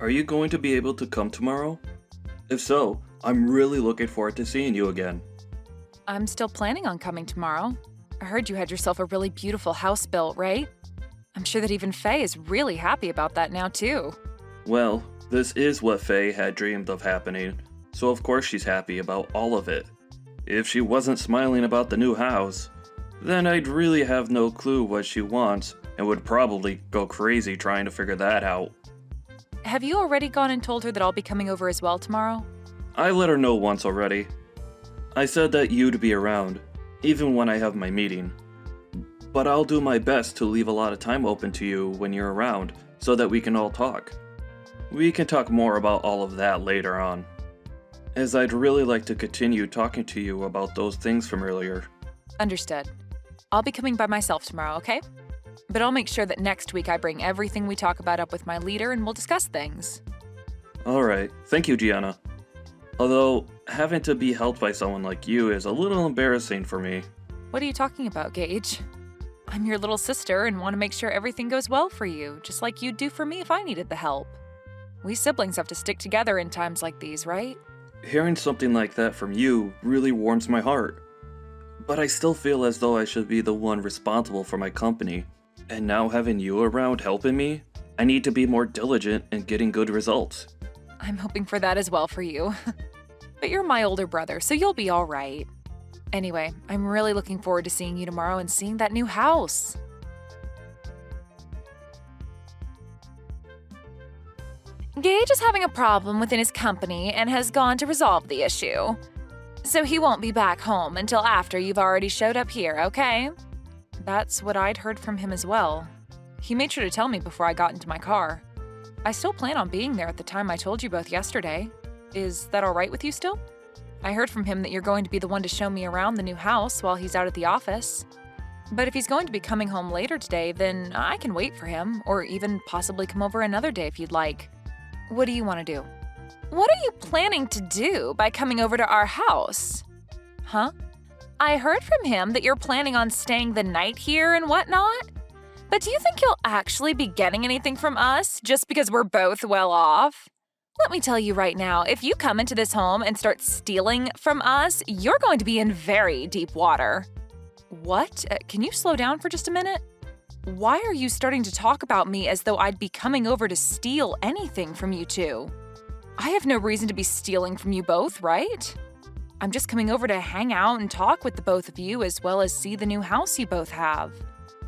Are you going to be able to come tomorrow? If so, I'm really looking forward to seeing you again. I'm still planning on coming tomorrow. I heard you had yourself a really beautiful house built, right? I'm sure that even Faye is really happy about that now, too. Well, this is what Faye had dreamed of happening, so of course she's happy about all of it. If she wasn't smiling about the new house, then I'd really have no clue what she wants and would probably go crazy trying to figure that out. Have you already gone and told her that I'll be coming over as well tomorrow? I let her know once already. I said that you'd be around, even when I have my meeting. But I'll do my best to leave a lot of time open to you when you're around, so that we can all talk. We can talk more about all of that later on, as I'd really like to continue talking to you about those things from earlier. Understood. I'll be coming by myself tomorrow, okay? But I'll make sure that next week I bring everything we talk about up with my leader and we'll discuss things. Alright, thank you, Gianna. Although, having to be helped by someone like you is a little embarrassing for me. What are you talking about, Gage? I'm your little sister and want to make sure everything goes well for you, just like you'd do for me if I needed the help. We siblings have to stick together in times like these, right? Hearing something like that from you really warms my heart. But I still feel as though I should be the one responsible for my company. And now having you around helping me, I need to be more diligent in getting good results. I'm hoping for that as well for you. But you're my older brother, so you'll be all right. Anyway, I'm really looking forward to seeing you tomorrow and seeing that new house. Gage is having a problem within his company and has gone to resolve the issue. So he won't be back home until after you've already showed up here, okay? That's what I'd heard from him as well. He made sure to tell me before I got into my car. I still plan on being there at the time I told you both yesterday. Is that all right with you still? I heard from him that you're going to be the one to show me around the new house while he's out at the office. But if he's going to be coming home later today, then I can wait for him, or even possibly come over another day if you'd like. What do you want to do? What are you planning to do by coming over to our house? Huh? I heard from him that you're planning on staying the night here and whatnot. But do you think you'll actually be getting anything from us just because we're both well off? Let me tell you right now, if you come into this home and start stealing from us, you're going to be in very deep water. What? Can you slow down for just a minute? Why are you starting to talk about me as though I'd be coming over to steal anything from you two? I have no reason to be stealing from you both, right? I'm just coming over to hang out and talk with the both of you as well as see the new house you both have.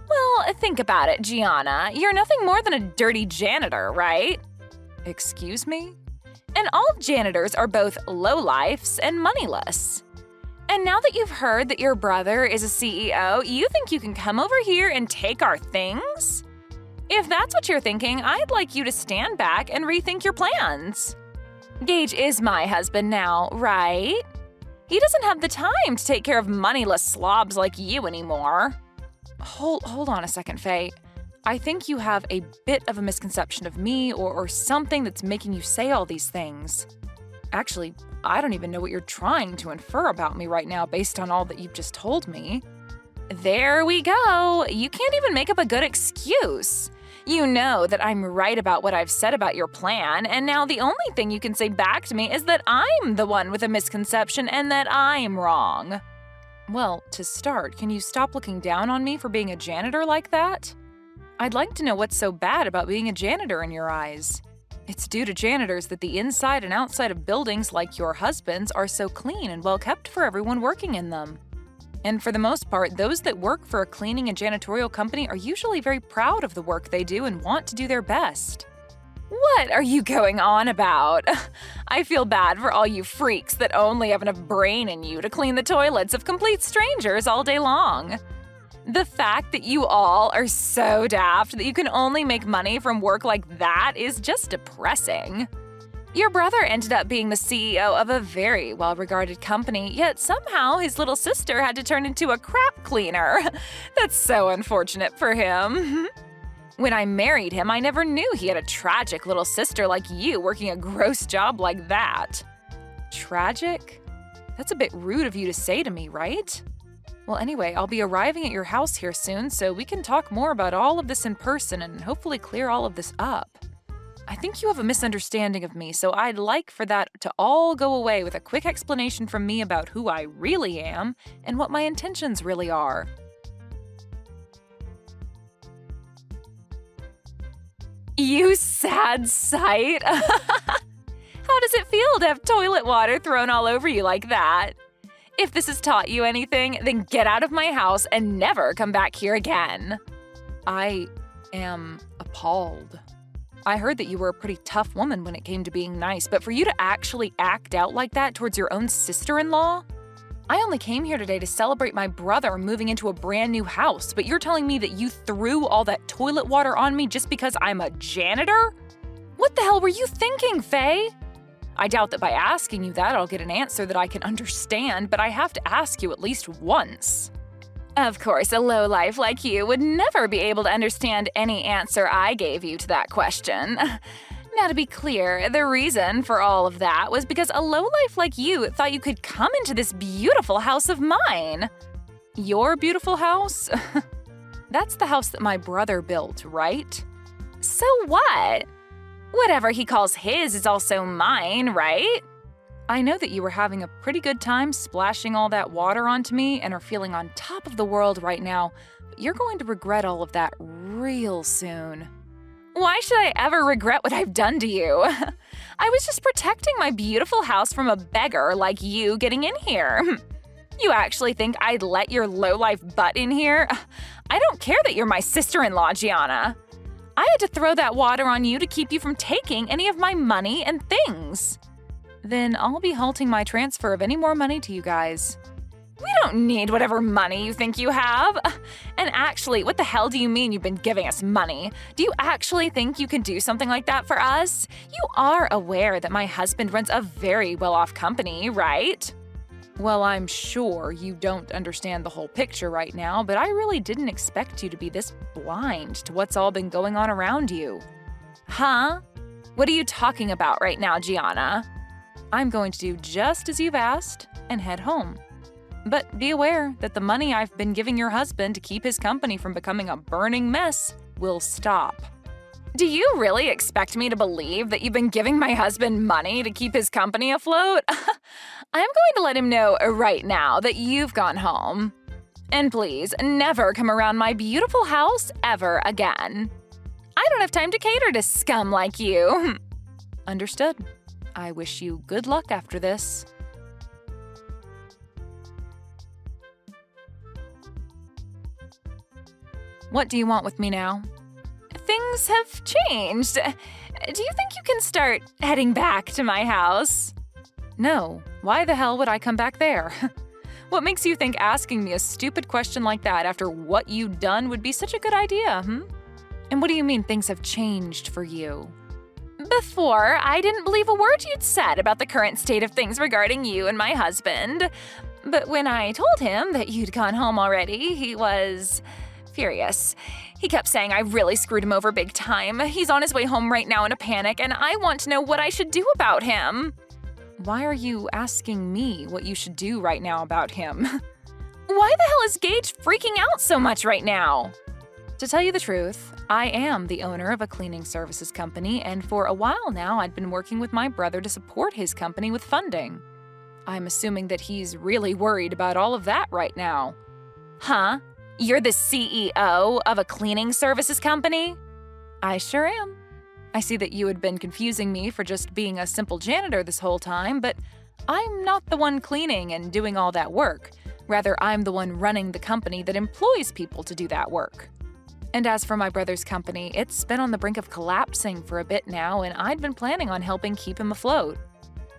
Well, think about it, Gianna. You're nothing more than a dirty janitor, right? Excuse me? And all janitors are both lowlifes and moneyless. And now that you've heard that your brother is a CEO, you think you can come over here and take our things? If that's what you're thinking, I'd like you to stand back and rethink your plans. Gage is my husband now, right? He doesn't have the time to take care of moneyless slobs like you anymore. Hold on a second, Faye. I think you have a bit of a misconception of me or something that's making you say all these things. Actually, I don't even know what you're trying to infer about me right now based on all that you've just told me. There we go. You can't even make up a good excuse. You know that I'm right about what I've said about your plan, and now the only thing you can say back to me is that I'm the one with a misconception and that I'm wrong. Well, to start, can you stop looking down on me for being a janitor like that? I'd like to know what's so bad about being a janitor in your eyes. It's due to janitors that the inside and outside of buildings like your husband's are so clean and well kept for everyone working in them. And for the most part, those that work for a cleaning and janitorial company are usually very proud of the work they do and want to do their best. What are you going on about? I feel bad for all you freaks that only have enough brain in you to clean the toilets of complete strangers all day long. The fact that you all are so daft that you can only make money from work like that is just depressing. Your brother ended up being the CEO of a very well-regarded company, yet somehow his little sister had to turn into a crap cleaner. That's so unfortunate for him. When I married him, I never knew he had a tragic little sister like you working a gross job like that. Tragic? That's a bit rude of you to say to me, right? Well, anyway, I'll be arriving at your house here soon, so we can talk more about all of this in person and hopefully clear all of this up. I think you have a misunderstanding of me, so I'd like for that to all go away with a quick explanation from me about who I really am and what my intentions really are. You sad sight! How does it feel to have toilet water thrown all over you like that? If this has taught you anything, then get out of my house and never come back here again. I am appalled. I heard that you were a pretty tough woman when it came to being nice, but for you to actually act out like that towards your own sister-in-law? I only came here today to celebrate my brother moving into a brand new house, but you're telling me that you threw all that toilet water on me just because I'm a janitor? What the hell were you thinking, Faye? I doubt that by asking you that I'll get an answer that I can understand, but I have to ask you at least once. Of course, a lowlife like you would never be able to understand any answer I gave you to that question. Now, to be clear, the reason for all of that was because a lowlife like you thought you could come into this beautiful house of mine. Your beautiful house? That's the house that my brother built, right? So what? Whatever he calls his is also mine, right? I know that you were having a pretty good time splashing all that water onto me and are feeling on top of the world right now, but you're going to regret all of that real soon. Why should I ever regret what I've done to you? I was just protecting my beautiful house from a beggar like you getting in here. You actually think I'd let your lowlife butt in here? I don't care that you're my sister-in-law, Gianna. I had to throw that water on you to keep you from taking any of my money and things. Then I'll be halting my transfer of any more money to you guys. We don't need whatever money you think you have. And actually, what the hell do you mean you've been giving us money? Do you actually think you can do something like that for us? You are aware that my husband runs a very well-off company, right? Well, I'm sure you don't understand the whole picture right now, but I really didn't expect you to be this blind to what's all been going on around you. Huh? What are you talking about right now, Gianna? I'm going to do just as you've asked and head home. But be aware that the money I've been giving your husband to keep his company from becoming a burning mess will stop. Do you really expect me to believe that you've been giving my husband money to keep his company afloat? I'm going to let him know right now that you've gone home. And please, never come around my beautiful house ever again. I don't have time to cater to scum like you. Understood. I wish you good luck after this. What do you want with me now? Things have changed. Do you think you can start heading back to my house? No. Why the hell would I come back there? What makes you think asking me a stupid question like that after what you'd done would be such a good idea, And what do you mean things have changed for you? Before, I didn't believe a word you'd said about the current state of things regarding you and my husband. But when I told him that you'd gone home already, he was furious. He kept saying I really screwed him over big time. He's on his way home right now in a panic, and I want to know what I should do about him. Why are you asking me what you should do right now about him? Why the hell is Gage freaking out so much right now? To tell you the truth, I am the owner of a cleaning services company, and for a while now I'd been working with my brother to support his company with funding. I'm assuming that he's really worried about all of that right now. Huh? You're the CEO of a cleaning services company? I sure am. I see that you had been confusing me for just being a simple janitor this whole time, but I'm not the one cleaning and doing all that work. Rather, I'm the one running the company that employs people to do that work. And as for my brother's company, it's been on the brink of collapsing for a bit now, and I'd been planning on helping keep him afloat.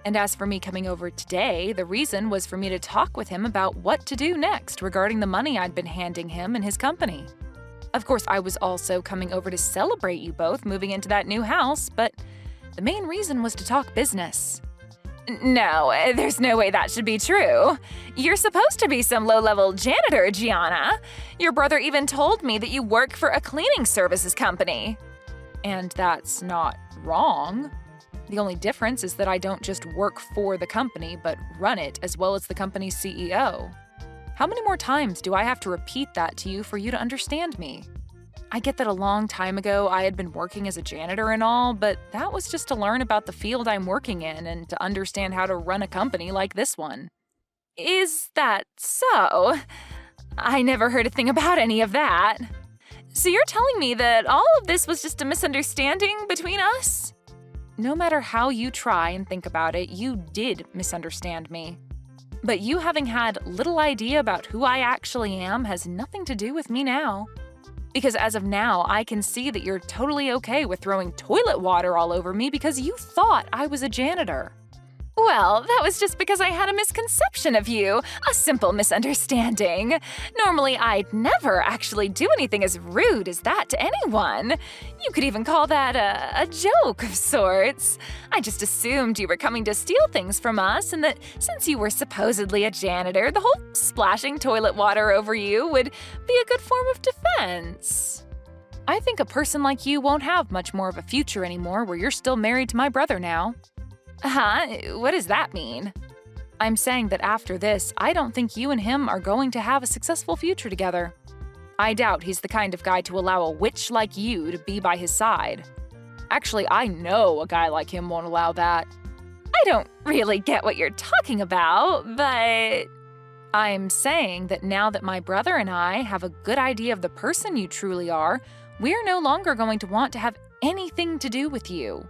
And as for me coming over today, the reason was for me to talk with him about what to do next regarding the money I'd been handing him and his company. Of course, I was also coming over to celebrate you both moving into that new house, but the main reason was to talk business. No, there's no way that should be true. You're supposed to be some low-level janitor, Gianna. Your brother even told me that you work for a cleaning services company. And that's not wrong. The only difference is that I don't just work for the company, but run it as well as the company's CEO. How many more times do I have to repeat that to you for you to understand me? I get that a long time ago I had been working as a janitor and all, but that was just to learn about the field I'm working in and to understand how to run a company like this one. Is that so? I never heard a thing about any of that. So you're telling me that all of this was just a misunderstanding between us? No matter how you try and think about it, you did misunderstand me. But you having had little idea about who I actually am has nothing to do with me now. Because as of now, I can see that you're totally okay with throwing toilet water all over me because you thought I was a janitor. Well, that was just because I had a misconception of you, a simple misunderstanding. Normally, I'd never actually do anything as rude as that to anyone. You could even call that a joke of sorts. I just assumed you were coming to steal things from us and that since you were supposedly a janitor, the whole splashing toilet water over you would be a good form of defense. I think a person like you won't have much more of a future anymore where you're still married to my brother now. Huh? What does that mean? I'm saying that after this, I don't think you and him are going to have a successful future together. I doubt he's the kind of guy to allow a witch like you to be by his side. Actually, I know a guy like him won't allow that. I don't really get what you're talking about, but I'm saying that now that my brother and I have a good idea of the person you truly are, we're no longer going to want to have anything to do with you.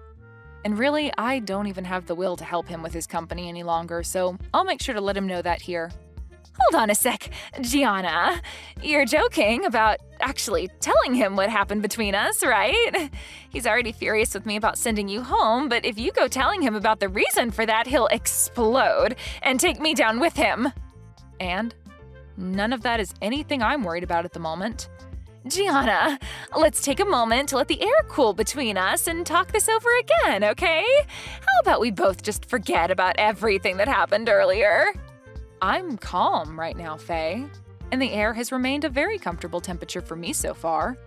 And really, I don't even have the will to help him with his company any longer, so I'll make sure to let him know that here. Hold on a sec, Gianna. You're joking about actually telling him what happened between us, right? He's already furious with me about sending you home, but if you go telling him about the reason for that, he'll explode and take me down with him. And none of that is anything I'm worried about at the moment. Gianna, let's take a moment to let the air cool between us and talk this over again, okay? How about we both just forget about everything that happened earlier? I'm calm right now, Faye, and the air has remained a very comfortable temperature for me so far.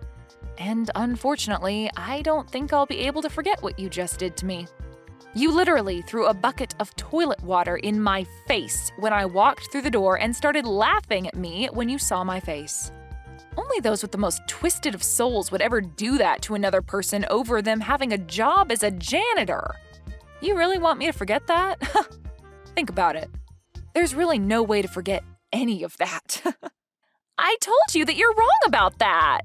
And unfortunately, I don't think I'll be able to forget what you just did to me. You literally threw a bucket of toilet water in my face when I walked through the door and started laughing at me when you saw my face. Only those with the most twisted of souls would ever do that to another person over them having a job as a janitor. You really want me to forget that? Think about it. There's really no way to forget any of that. I told you that you're wrong about that.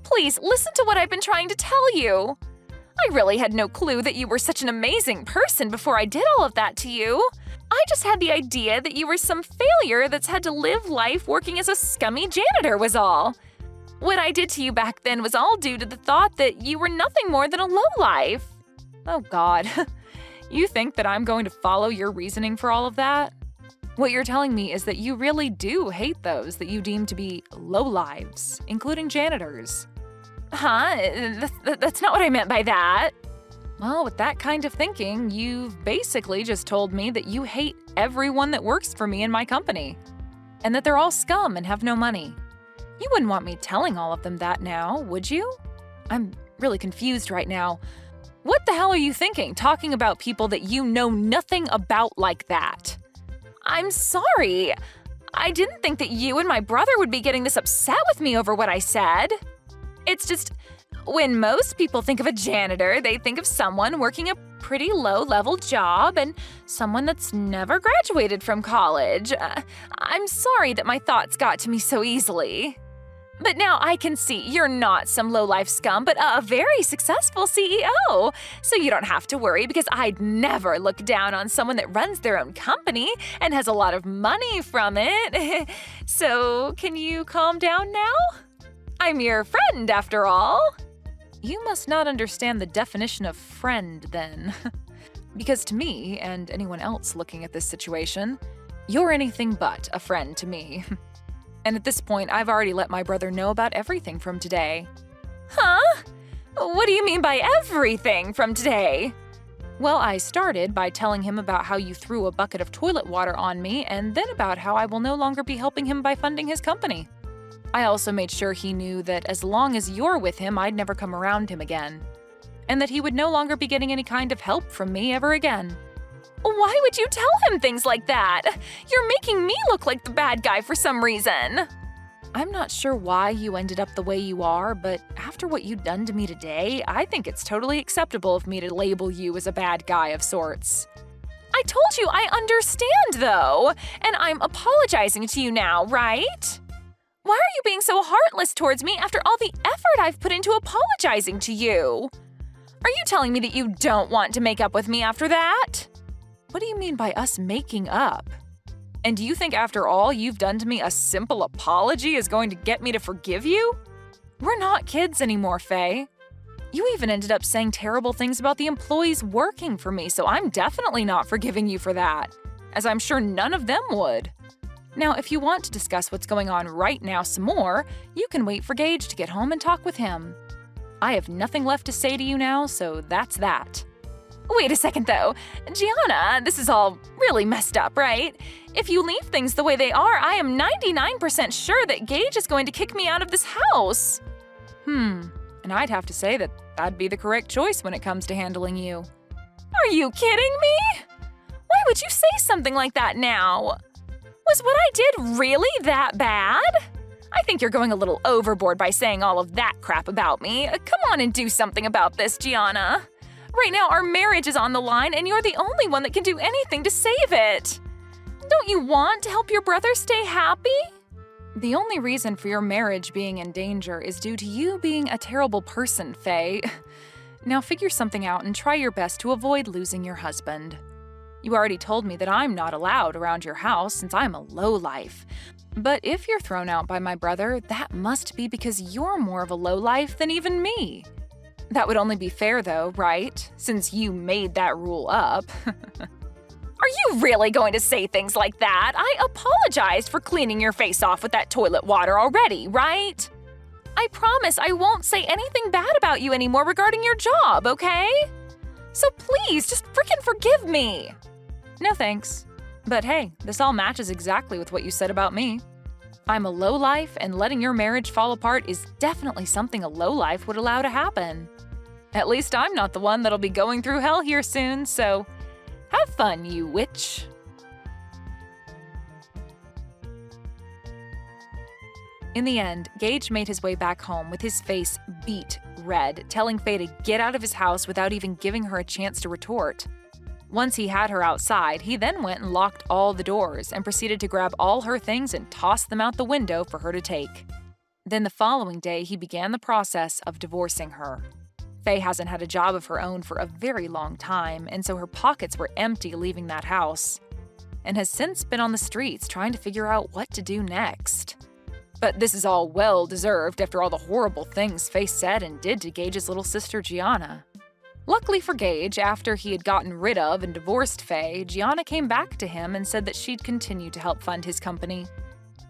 Please listen to what I've been trying to tell you. I really had no clue that you were such an amazing person before I did all of that to you. I just had the idea that you were some failure that's had to live life working as a scummy janitor was all. What I did to you back then was all due to the thought that you were nothing more than a lowlife. Oh God, you think that I'm going to follow your reasoning for all of that? What you're telling me is that you really do hate those that you deem to be lowlives, including janitors. Huh? That's not what I meant by that. Well, with that kind of thinking, you've basically just told me that you hate everyone that works for me in my company, and that they're all scum and have no money. You wouldn't want me telling all of them that now, would you? I'm really confused right now. What the hell are you thinking, talking about people that you know nothing about like that? I'm sorry. I didn't think that you and my brother would be getting this upset with me over what I said. It's just, when most people think of a janitor, they think of someone working a pretty low-level job and someone that's never graduated from college. I'm sorry that my thoughts got to me so easily. But now I can see you're not some low-life scum, but a very successful CEO. So you don't have to worry because I'd never look down on someone that runs their own company and has a lot of money from it. So can you calm down now? I'm your friend, after all. You must not understand the definition of friend, then. Because to me, and anyone else looking at this situation, you're anything but a friend to me. And at this point, I've already let my brother know about everything from today. Huh? What do you mean by everything from today? Well, I started by telling him about how you threw a bucket of toilet water on me, and then about how I will no longer be helping him by funding his company. I also made sure he knew that as long as you're with him, I'd never come around him again. And that he would no longer be getting any kind of help from me ever again. Why would you tell him things like that? You're making me look like the bad guy for some reason. I'm not sure why you ended up the way you are, but after what you've done to me today, I think it's totally acceptable of me to label you as a bad guy of sorts. I told you I understand, though, and I'm apologizing to you now, right? Why are you being so heartless towards me after all the effort I've put into apologizing to you? Are you telling me that you don't want to make up with me after that? What do you mean by us making up? And do you think after all you've done to me, a simple apology is going to get me to forgive you? We're not kids anymore, Faye. You even ended up saying terrible things about the employees working for me, so I'm definitely not forgiving you for that, as I'm sure none of them would. Now, if you want to discuss what's going on right now some more, you can wait for Gage to get home and talk with him. I have nothing left to say to you now, so that's that. Wait a second, though. Gianna, this is all really messed up, right? If you leave things the way they are, I am 99% sure that Gage is going to kick me out of this house. And I'd have to say that that'd be the correct choice when it comes to handling you. Are you kidding me? Why would you say something like that now? Was what I did really that bad? I think you're going a little overboard by saying all of that crap about me. Come on and do something about this, Gianna. Right now, our marriage is on the line, and you're the only one that can do anything to save it. Don't you want to help your brother stay happy? The only reason for your marriage being in danger is due to you being a terrible person, Faye. Now figure something out and try your best to avoid losing your husband. You already told me that I'm not allowed around your house since I'm a lowlife. But if you're thrown out by my brother, that must be because you're more of a lowlife than even me. That would only be fair though, right? Since you made that rule up. Are you really going to say things like that? I apologized for cleaning your face off with that toilet water already, right? I promise I won't say anything bad about you anymore regarding your job, okay? So please, just frickin' forgive me. No thanks. But hey, this all matches exactly with what you said about me. I'm a lowlife, and letting your marriage fall apart is definitely something a lowlife would allow to happen. At least I'm not the one that'll be going through hell here soon, so have fun, you witch. In the end, Gage made his way back home with his face beet red, telling Faye to get out of his house without even giving her a chance to retort. Once he had her outside, he then went and locked all the doors and proceeded to grab all her things and toss them out the window for her to take. Then the following day, he began the process of divorcing her. Faye hasn't had a job of her own for a very long time, and so her pockets were empty leaving that house, and has since been on the streets trying to figure out what to do next. But this is all well-deserved after all the horrible things Faye said and did to Gage's little sister Gianna. Luckily for Gage, after he had gotten rid of and divorced Faye, Gianna came back to him and said that she'd continue to help fund his company.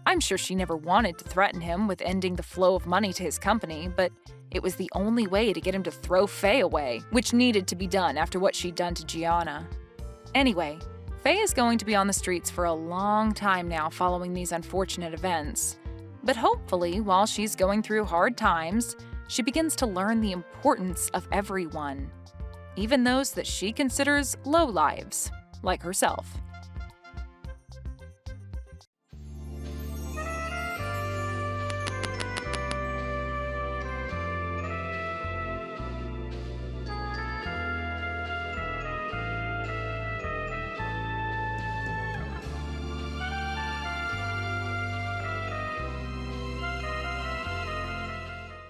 I'm sure she never wanted to threaten him with ending the flow of money to his company, but it was the only way to get him to throw Faye away, which needed to be done after what she'd done to Gianna. Anyway, Faye is going to be on the streets for a long time now following these unfortunate events. But hopefully, while she's going through hard times, she begins to learn the importance of everyone, even those that she considers low lives, like herself.